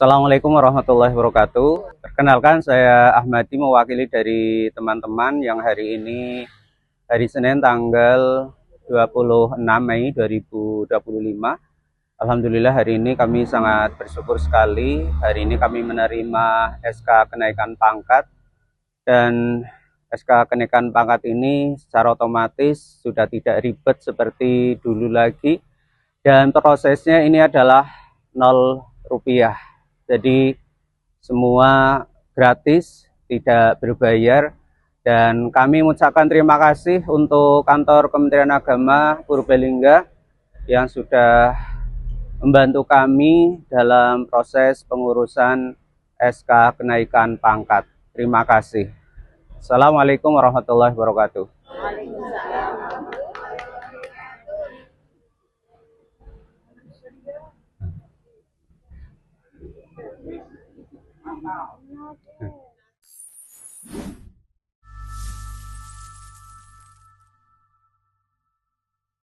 Assalamualaikum warahmatullahi wabarakatuh. Perkenalkan, saya Ahmadi, mewakili dari teman-teman yang hari ini hari Senin tanggal 26 Mei 2025. Alhamdulillah hari ini kami sangat bersyukur sekali. Hari ini kami menerima SK kenaikan pangkat, dan SK kenaikan pangkat ini secara otomatis sudah tidak ribet seperti dulu lagi, dan prosesnya ini adalah 0 rupiah. Jadi semua gratis, tidak berbayar, dan kami mengucapkan terima kasih untuk kantor Kementerian Agama Purbalingga yang sudah membantu kami dalam proses pengurusan SK kenaikan pangkat. Terima kasih. Assalamualaikum warahmatullahi wabarakatuh.